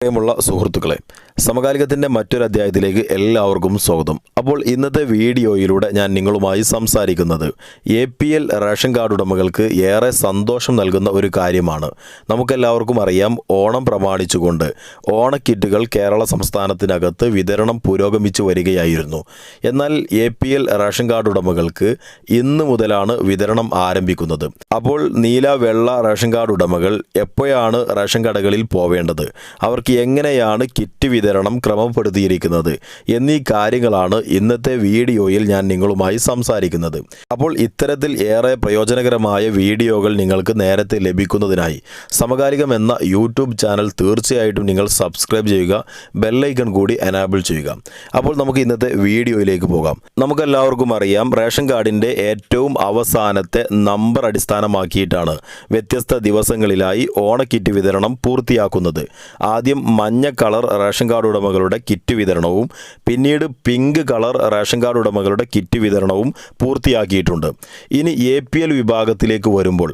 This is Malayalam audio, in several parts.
പ്രിയമുള്ള സുഹൃത്തുക്കളെ, സമകാലികത്തിൻ്റെ മറ്റൊരു അധ്യായത്തിലേക്ക് എല്ലാവർക്കും സ്വാഗതം. അപ്പോൾ ഇന്നത്തെ വീഡിയോയിലൂടെ ഞാൻ നിങ്ങളുമായി സംസാരിക്കുന്നത് APL റേഷൻ കാർഡ് ഉടമകൾക്ക് ഏറെ സന്തോഷം നൽകുന്ന ഒരു കാര്യമാണ്. നമുക്കെല്ലാവർക്കും അറിയാം, ഓണം പ്രമാണിച്ചുകൊണ്ട് ഓണക്കിറ്റുകൾ കേരള സംസ്ഥാനത്തിനകത്ത് വിതരണം പുരോഗമിച്ചു വരികയായിരുന്നു. എന്നാൽ APL റേഷൻ കാർഡ് ഉടമകൾക്ക് ഇന്ന് മുതലാണ് വിതരണം ആരംഭിക്കുന്നത്. അപ്പോൾ നീല വെള്ള റേഷൻ കാർഡ് ഉടമകൾ എപ്പോഴാണ് റേഷൻ കടകളിൽ പോവേണ്ടത്, അവർക്ക് എങ്ങനെയാണ് കിറ്റ് വിതരണം ക്രമപ്പെടുത്തിയിരിക്കുന്നത് എന്നീ കാര്യങ്ങളാണ് ഇന്നത്തെ വീഡിയോയിൽ ഞാൻ നിങ്ങളുമായി സംസാരിക്കുന്നത്. അപ്പോൾ ഇത്തരത്തിൽ ഏറെ പ്രയോജനകരമായ വീഡിയോകൾ നിങ്ങൾക്ക് നേരത്തെ ലഭിക്കുന്നതിനായി സമകാലികം എന്ന യൂട്യൂബ് ചാനൽ തീർച്ചയായിട്ടും നിങ്ങൾ സബ്സ്ക്രൈബ് ചെയ്യുക, ബെല്ലൈക്കൺ കൂടി എനാബിൾ ചെയ്യുക. അപ്പോൾ നമുക്ക് ഇന്നത്തെ വീഡിയോയിലേക്ക് പോകാം. നമുക്കെല്ലാവർക്കും അറിയാം, റേഷൻ കാർഡിൻ്റെ ഏറ്റവും അവസാനത്തെ നമ്പർ അടിസ്ഥാനമാക്കിയിട്ടാണ് വ്യത്യസ്ത ദിവസങ്ങളിലായി ഓണക്കിറ്റ് വിതരണം പൂർത്തിയാക്കുന്നത്. ആദ്യം മഞ്ഞ കളർ റേഷൻ കാർഡ് ഉടമകളുടെ കിറ്റ് വിതരണവും പിന്നീട് പിങ്ക് കളർ റേഷൻ കാർഡ് ഉടമകളുടെ കിറ്റ് വിതരണവും പൂർത്തിയാക്കിയിട്ടുണ്ട്. ഇനി APL വിഭാഗത്തിലേക്ക് വരുമ്പോൾ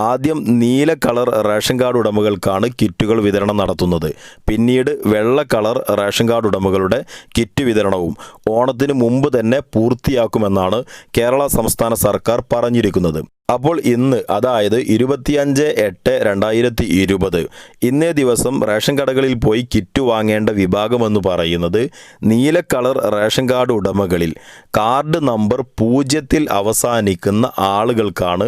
ആദ്യം നീല കളർ റേഷൻ കാർഡ് ഉടമകൾക്കാണ് കിറ്റുകൾ വിതരണം നടത്തുന്നത്. പിന്നീട് വെള്ള കളർ റേഷൻ കാർഡ് ഉടമകളുടെ കിറ്റ് വിതരണവും ഓണത്തിന് മുമ്പ് തന്നെ പൂർത്തിയാക്കുമെന്നാണ് കേരള സംസ്ഥാന സർക്കാർ പറഞ്ഞിരിക്കുന്നത്. അപ്പോൾ ഇന്ന്, അതായത് 25/8/2020 ഇന്നേ ദിവസം റേഷൻ കടകളിൽ പോയി കിറ്റ് വാങ്ങേണ്ട വിഭാഗമെന്ന് പറയുന്നത് നീല കളർ റേഷൻ കാർഡ് ഉടമകളിൽ കാർഡ് നമ്പർ 0 അവസാനിക്കുന്ന ആളുകൾക്കാണ്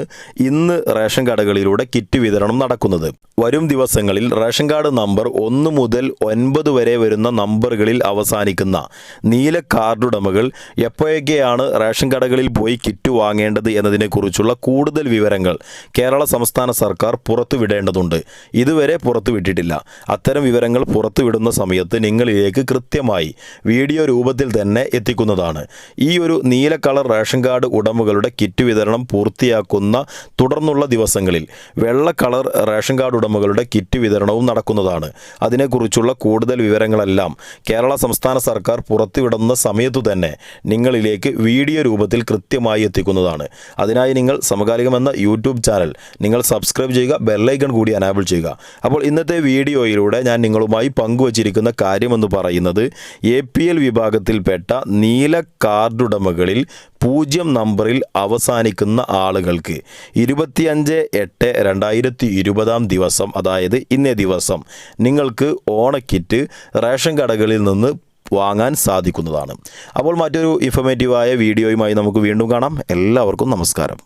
ഇന്ന് റേഷൻ കടകളിലൂടെ കിറ്റ് വിതരണം നടക്കുന്നത്. വരും ദിവസങ്ങളിൽ റേഷൻ കാർഡ് നമ്പർ 1 മുതൽ 9 വരെ വരുന്ന നമ്പറുകളിൽ അവസാനിക്കുന്ന നീല കാർഡ് ഉടമകൾ എപ്പോഴൊക്കെയാണ് റേഷൻ കടകളിൽ പോയി കിറ്റ് വാങ്ങേണ്ടത് എന്നതിനെക്കുറിച്ചുള്ള കൂടുതൽ വിവരങ്ങൾ കേരള സംസ്ഥാന സർക്കാർ പുറത്തുവിടേണ്ടതുണ്ട്. ഇതുവരെ പുറത്തുവിട്ടിട്ടില്ല. അത്തരം വിവരങ്ങൾ പുറത്തുവിടുന്ന സമയത്ത് നിങ്ങളിലേക്ക് കൃത്യമായി വീഡിയോ രൂപത്തിൽ തന്നെ എത്തിക്കുന്നതാണ്. ഈ ഒരു നീല കളർ റേഷൻ കാർഡ് ഉടമകളുടെ കിറ്റ് വിതരണം പൂർത്തിയാക്കുന്ന തുടർന്നുള്ള ദിവസങ്ങളിൽ വെള്ള കളർ റേഷൻ കാർഡ് ഉടമകളുടെ കിറ്റ് വിതരണവും നടക്കുന്നതാണ്. അതിനെക്കുറിച്ചുള്ള കൂടുതൽ വിവരങ്ങളെല്ലാം കേരള സംസ്ഥാന സർക്കാർ പുറത്തുവിടുന്ന സമയത്തു തന്നെ നിങ്ങളിലേക്ക് വീഡിയോ രൂപത്തിൽ കൃത്യമായി എത്തിക്കുന്നതാണ്. അതിനായി നിങ്ങൾ സമകാലികം എന്ന യൂട്യൂബ് ചാനൽ നിങ്ങൾ സബ്സ്ക്രൈബ് ചെയ്യുക, ബെല്ലൈക്കൺ കൂടി എനാബിൾ ചെയ്യുക. അപ്പോൾ ഇന്നത്തെ വീഡിയോയിലൂടെ ഞാൻ നിങ്ങളുമായി പങ്കുവച്ചിരിക്കുന്ന കാര്യമെന്ന് പറയുന്നത് APL വിഭാഗത്തിൽപ്പെട്ട നീല കാർഡ് ഉടമകളിൽ 0 നമ്പറിൽ അവസാനിക്കുന്ന ആളുകൾക്ക് 25/8/2020 ദിവസം, അതായത് ഇന്നേ ദിവസം നിങ്ങൾക്ക് ഓണക്കിറ്റ് റേഷൻ കടകളിൽ നിന്ന് വാങ്ങാൻ സാധിക്കുന്നതാണ്. അപ്പോൾ മറ്റൊരു ഇൻഫോർമേറ്റീവായ വീഡിയോയുമായി നമുക്ക് വീണ്ടും കാണാം. എല്ലാവർക്കും നമസ്കാരം.